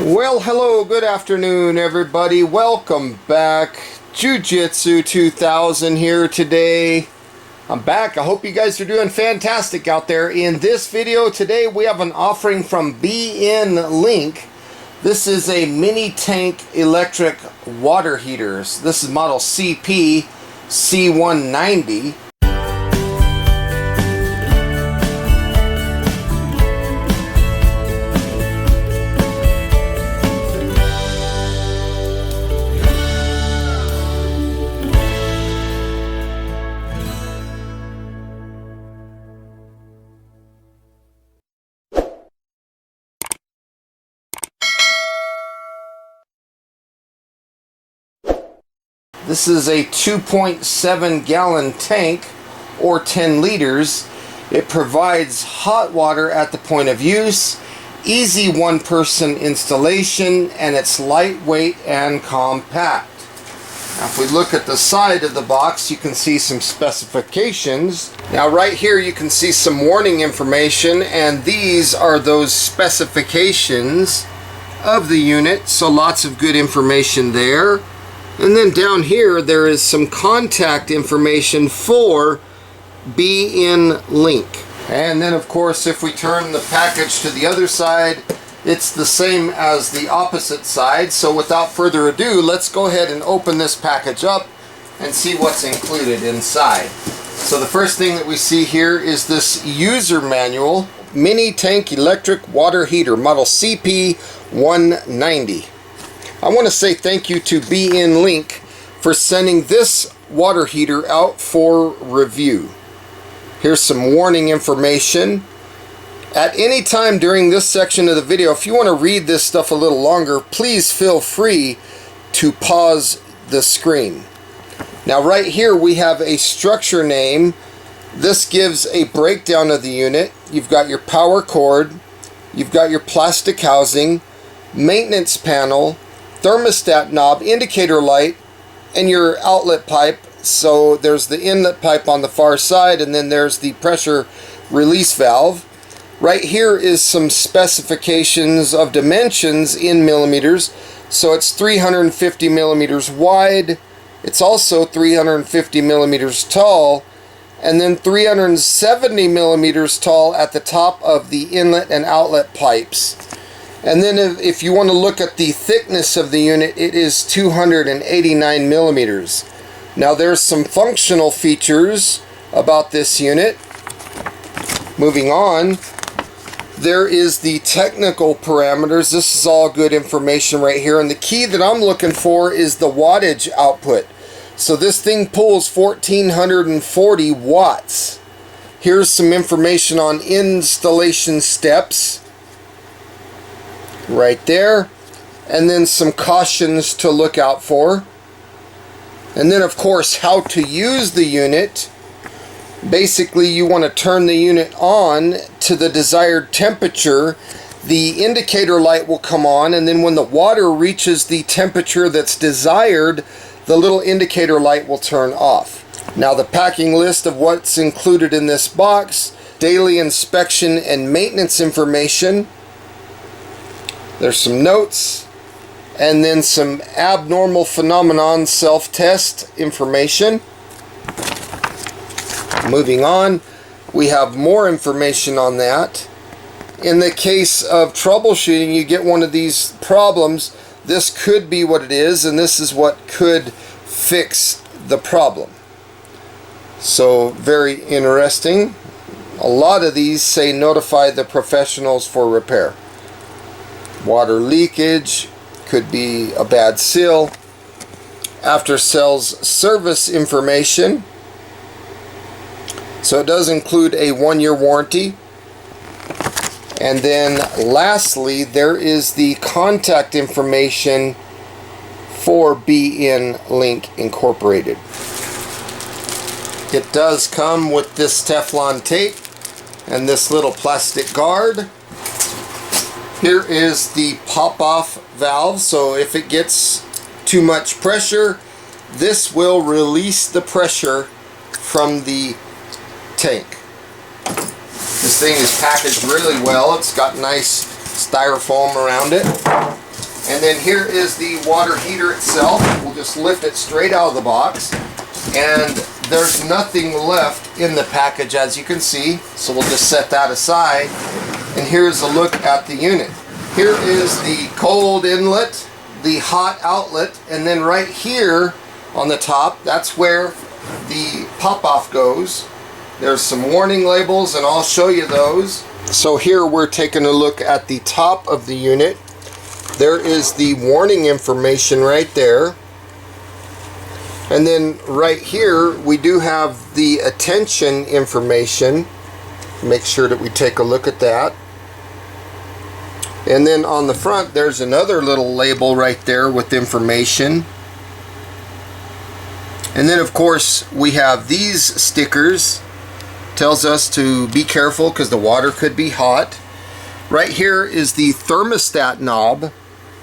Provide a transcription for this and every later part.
Well, hello, good afternoon, everybody. Welcome back. Jiu-Jitsu 2000 here today. I'm back. I hope you guys are doing fantastic out there. In this video today, we have an offering from BN Link. This is a mini tank electric water heaters. This is model CP C190. This is a 2.7 gallon tank, or 10 liters. It provides hot water at the point of use, easy one-person installation, and it's lightweight and compact. Now, if we look at the side of the box, you can see some specifications. Now right here you can see some warning information, and these are those specifications of the unit, so lots of good information there. And then down here there is some contact information for BN Link. And then of course if we turn the package to the other side, it's the same as the opposite side. So without further ado, let's go ahead and open this package up and see what's included inside. So the first thing that we see here is this user manual, mini tank electric water heater, model CP190. I want to say thank you to BN Link for sending this water heater out for review. Here's some warning information. At any time during this section of the video, if you want to read this stuff a little longer, please feel free to pause the screen. Now right here we have a structure name. This gives a breakdown of the unit. You've got your power cord, you've got your plastic housing, maintenance panel, thermostat knob, indicator light, and your outlet pipe. So there's the inlet pipe on the far side, and then there's the pressure release valve. Right here is some specifications of dimensions in millimeters. So it's 350 millimeters wide, it's also 350 millimeters tall, and then 370 millimeters tall at the top of the inlet and outlet pipes. And then if you want to look at the thickness of the unit, it is 289 millimeters. Now there's some functional features about this unit. Moving on, there is the technical parameters. This is all good information right here. And the key that I'm looking for is the wattage output. So this thing pulls 1440 watts. Here's some information on installation steps. Right there, and then some cautions to look out for, and then of course how to use the unit. Basically you want to turn the unit on to the desired temperature. The indicator light will come on, and then when the water reaches the temperature that's desired, the little indicator light will turn off. Now the packing list of what's included in this box: daily inspection and maintenance information. There's some notes, and then some abnormal phenomenon self-test information. Moving on, we have more information on that. In the case of troubleshooting, you get one of these problems. This could be what it is, and this is what could fix the problem. So very interesting. A lot of these say notify the professionals for repair. Water leakage, could be a bad seal. After sales service information. So it does include a 1-year warranty. And then lastly, there is the contact information for BN Link Incorporated. It does come with this Teflon tape and this little plastic guard. Here is the pop-off valve, so if it gets too much pressure, this will release the pressure from the tank. This thing is packaged really well. It's got nice styrofoam around it. And then here is the water heater itself. We'll just lift it straight out of the box. And there's nothing left in the package, as you can see. So we'll just set that aside. And here's a look at the unit. Here is the cold inlet, the hot outlet, and then right here on the top, that's where the pop-off goes. There's some warning labels, and I'll show you those. So here we're taking a look at the top of the unit. There is the warning information right there. And then right here we do have the attention information. Make sure that we take a look at that. And then on the front there's another little label right there with information. And then of course we have these stickers. Tells us to be careful because the water could be hot. Right here is the thermostat knob.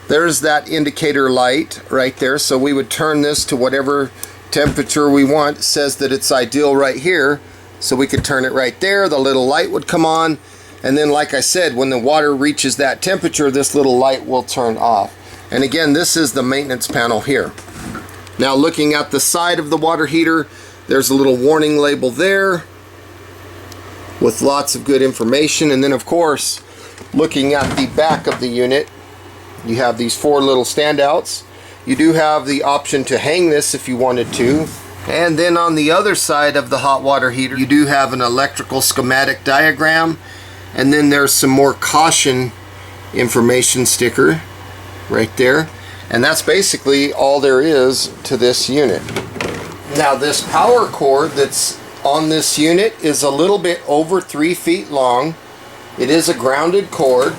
There's that indicator light right there, so we would turn this to whatever temperature we want. It says that it's ideal right here, so we could turn it right there. The little light would come on, and then like I said, when the water reaches that temperature, this little light will turn off. And again, this is the maintenance panel here. Now looking at the side of the water heater, there's a little warning label there with lots of good information. And then of course, looking at the back of the unit, you have these 4 little standouts. You do have the option to hang this if you wanted to. And then on the other side of the hot water heater, you do have an electrical schematic diagram. And then there's some more caution information sticker right there. And that's basically all there is to this unit. Now this power cord that's on this unit is a little bit over 3 feet long. It is a grounded cord.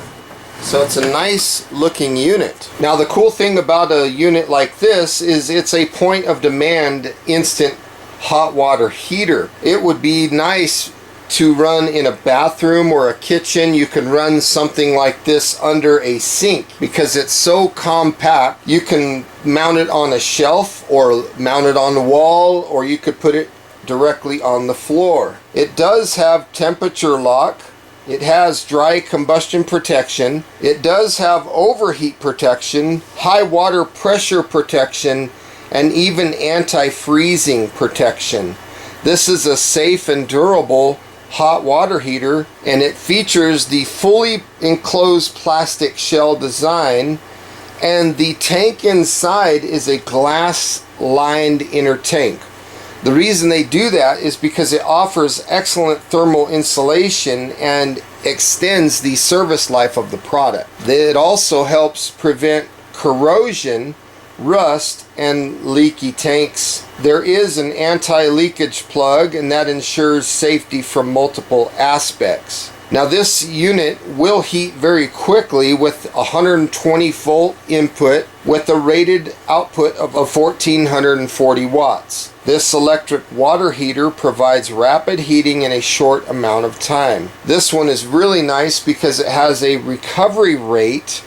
So it's a nice looking unit. Now the cool thing about a unit like this is it's a point of demand instant hot water heater. It would be nice to run in a bathroom or a kitchen. You can run something like this under a sink because it's so compact. You can mount it on a shelf or mount it on the wall, or you could put it directly on the floor. It does have temperature lock. It has dry combustion protection. It does have overheat protection, high water pressure protection, and even anti-freezing protection. This is a safe and durable hot water heater, and it features the fully enclosed plastic shell design, and the tank inside is a glass-lined inner tank. The reason they do that is because it offers excellent thermal insulation and extends the service life of the product. It also helps prevent corrosion, rust, and leaky tanks. There is an anti-leakage plug, and that ensures safety from multiple aspects. Now this unit will heat very quickly with 120 volt input with a rated output of 1440 watts. This electric water heater provides rapid heating in a short amount of time. This one is really nice because it has a recovery rate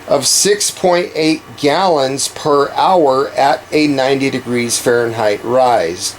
of 6.8 gallons per hour at a 90 degrees Fahrenheit rise.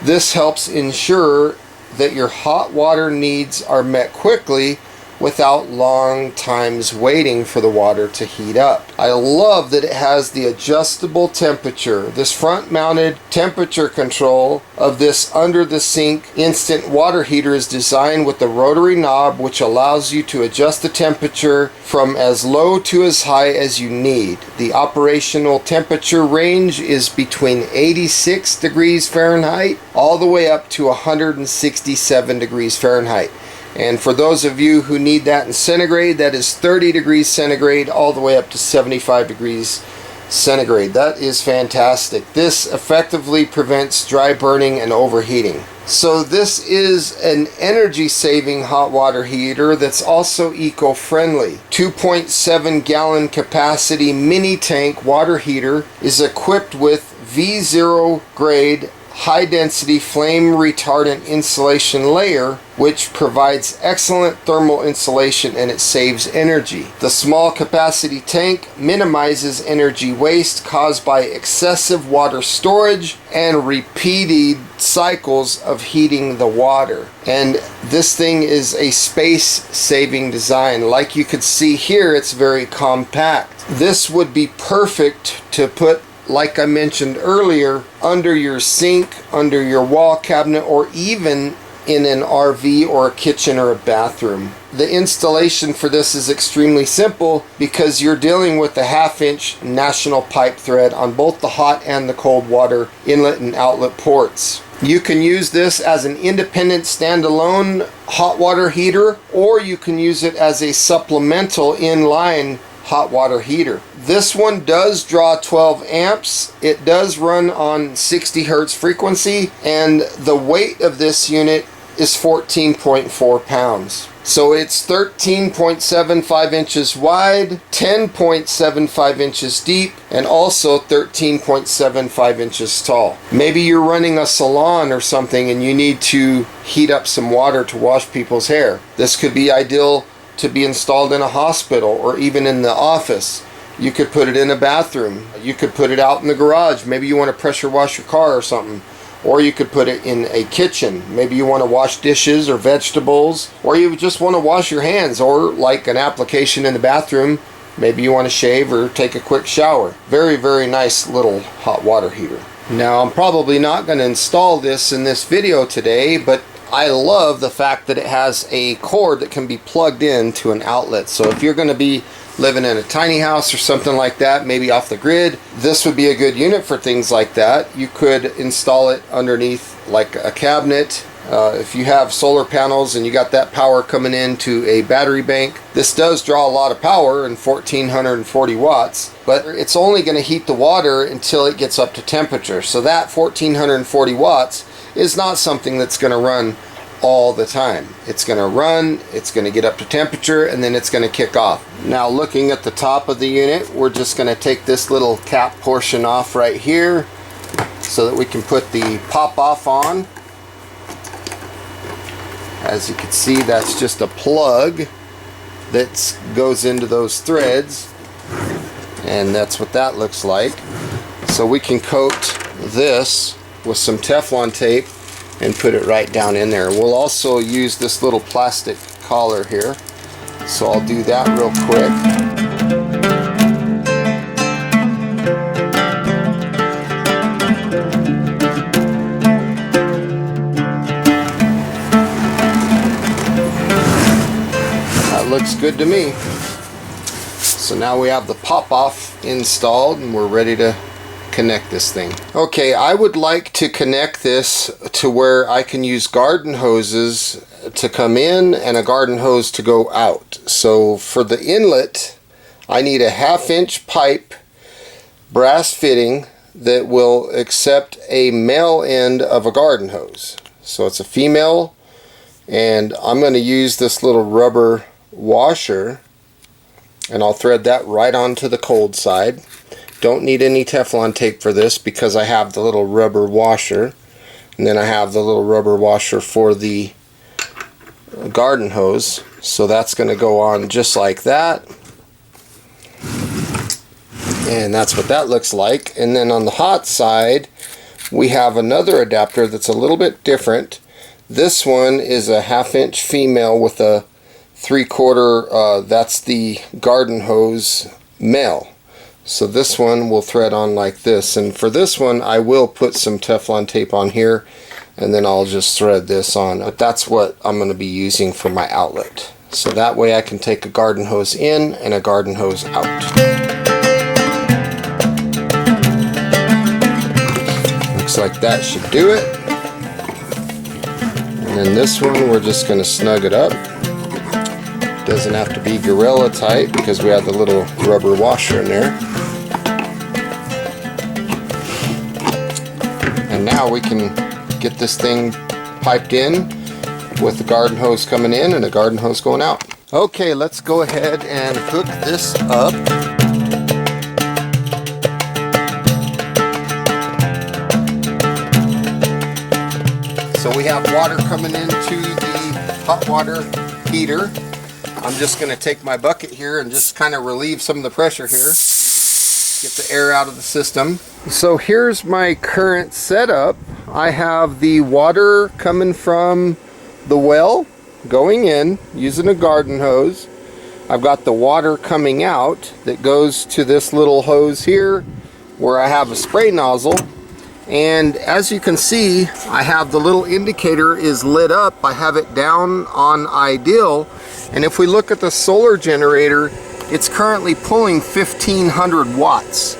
This helps ensure that your hot water needs are met quickly without long times waiting for the water to heat up. I love that it has the adjustable temperature. This front mounted temperature control of this under the sink instant water heater is designed with the rotary knob, which allows you to adjust the temperature from as low to as high as you need. The operational temperature range is between 86 degrees Fahrenheit all the way up to 167 degrees Fahrenheit. And for those of you who need that in centigrade, that is 30 degrees centigrade all the way up to 75 degrees centigrade. That is fantastic. This effectively prevents dry burning and overheating. So this is an energy-saving hot water heater that's also eco-friendly. 2.7 gallon capacity mini tank water heater is equipped with V0 grade high density flame retardant insulation layer, which provides excellent thermal insulation and it saves energy. The small capacity tank minimizes energy waste caused by excessive water storage and repeated cycles of heating the water. And this thing is a space saving design. Like you could see here, it's very compact. This would be perfect to put, like I mentioned earlier, under your sink, under your wall cabinet, or even in an RV or a kitchen or a bathroom. The installation for this is extremely simple because you're dealing with a 1/2-inch national pipe thread on both the hot and the cold water inlet and outlet ports. You can use this as an independent standalone hot water heater, or you can use it as a supplemental inline hot water heater. This one does draw 12 amps. It does run on 60 hertz frequency, and the weight of this unit is 14.4 pounds. So it's 13.75 inches wide, 10.75 inches deep, and also 13.75 inches tall. Maybe you're running a salon or something and you need to heat up some water to wash people's hair. This could be ideal to be installed in a hospital or even in the office. You could put it in a bathroom. You could put it out in the garage. Maybe you want to pressure wash your car or something. Or you could put it in a kitchen. Maybe you want to wash dishes or vegetables, or you just want to wash your hands, or like an application in the bathroom, maybe you want to shave or take a quick shower. Very, very nice little hot water heater. Now, I'm probably not going to install this in this video today, but I love the fact that it has a cord that can be plugged in to an outlet. So if you're going to be living in a tiny house or something like that, maybe off the grid, this would be a good unit for things like that. You could install it underneath like a cabinet. If you have solar panels and you got that power coming into a battery bank, this does draw a lot of power and 1440 watts, but it's only going to heat the water until it gets up to temperature. So that 1440 watts is not something that's going to run all the time. It's going to run, it's going to get up to temperature, and then it's going to kick off. Now, looking at the top of the unit, we're just going to take this little cap portion off right here so that we can put the pop off on. As you can see, that's just a plug that goes into those threads, and that's what that looks like. So we can coat this with some Teflon tape and put it right down in there. We'll also use this little plastic collar here, so I'll do that real quick. That looks good to me. So now we have the pop-off installed and we're ready to connect this thing. Okay, I would like to connect this to where I can use garden hoses to come in and a garden hose to go out. So for the inlet, I need a 1/2-inch pipe, brass fitting, that will accept a male end of a garden hose. So it's a female, and I'm going to use this little rubber washer, and I'll thread that right onto the cold side. Don't need any Teflon tape for this because I have the little rubber washer, and then I have the little rubber washer for the garden hose. So that's going to go on just like that, and that's what that looks like. And then on the hot side, we have another adapter that's a little bit different. This one is a 1/2-inch female with a 3/4, that's the garden hose male. So this one will thread on like this, and for this one I will put some Teflon tape on here and then I'll just thread this on. But that's what I'm going to be using for my outlet. So that way I can take a garden hose in and a garden hose out. Looks like that should do it. And then this one we're just going to snug it up. Doesn't have to be gorilla tight because we have the little rubber washer in there. And now we can get this thing piped in with the garden hose coming in and the garden hose going out. Okay, let's go ahead and hook this up. So we have water coming into the hot water heater. I'm just going to take my bucket here and just kind of relieve some of the pressure here. Get the air out of the system. So here's my current setup. I have the water coming from the well, going in, using a garden hose. I've got the water coming out that goes to this little hose here where I have a spray nozzle. And as you can see, I have the little indicator is lit up. I have it down on ideal. And if we look at the solar generator, it's currently pulling 1500 watts.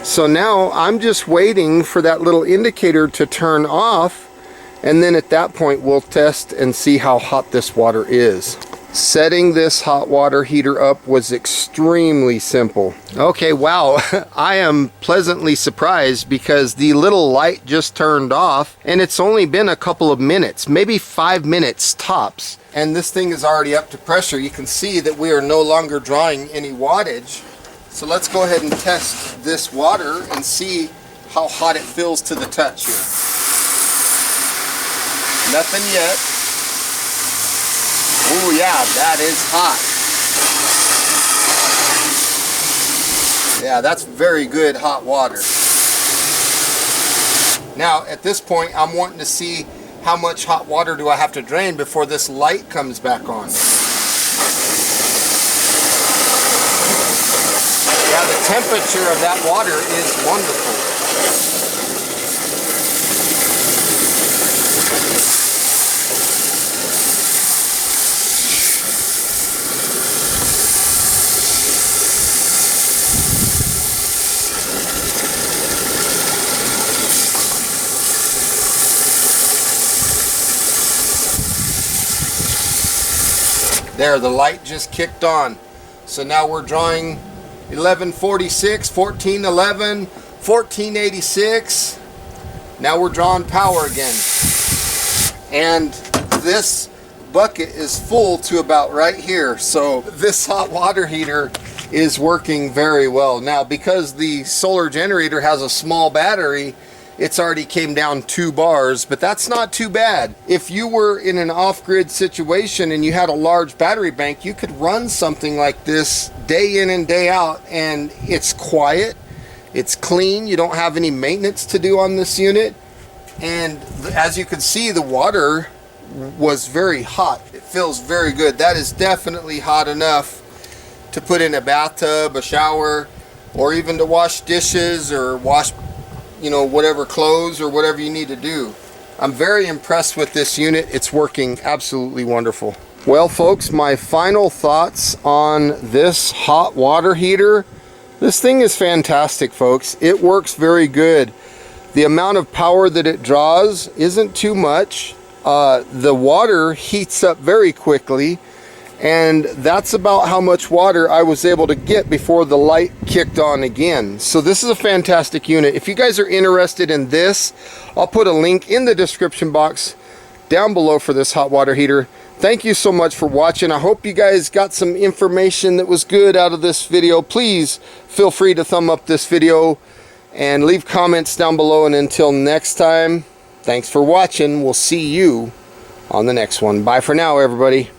So now I'm just waiting for that little indicator to turn off, and then at that point we'll test and see how hot this water is. Setting this hot water heater up was extremely simple. Okay, wow, I am pleasantly surprised because the little light just turned off and it's only been a couple of minutes, maybe 5 minutes tops. And this thing is already up to pressure. You can see that we are no longer drawing any wattage. So let's go ahead and test this water and see how hot it feels to the touch here. Nothing yet. Oh yeah, that is hot. Yeah, that's very good hot water. Now at this point I'm wanting to see how much hot water do I have to drain before this light comes back on. Yeah, the temperature of that water is wonderful. There, the light just kicked on. So now we're drawing 1146, 1411, 1486. Now we're drawing power again. And this bucket is full to about right here. So this hot water heater is working very well. Now because the solar generator has a small battery, it's already came down 2 bars, but that's not too bad. If you were in an off-grid situation and you had a large battery bank, you could run something like this day in and day out, and it's quiet, it's clean, you don't have any maintenance to do on this unit. And as you can see, the water was very hot. It feels very good. That is definitely hot enough to put in a bathtub, a shower, or even to wash dishes or wash, you know, whatever clothes or whatever you need to do. I'm very impressed with this unit. It's working absolutely wonderful. Well folks, my final thoughts on this hot water heater. This thing is fantastic, folks. It works very good. The amount of power that it draws isn't too much. The water heats up very quickly, and that's about how much water I was able to get before the light kicked on again. So this is a fantastic unit. If you guys are interested in this, I'll put a link in the description box down below for this hot water heater. Thank you so much for watching. I hope you guys got some information that was good out of this video. Please feel free to thumb up this video and leave comments down below. And until next time, thanks for watching. We'll see you on the next one. Bye for now, everybody.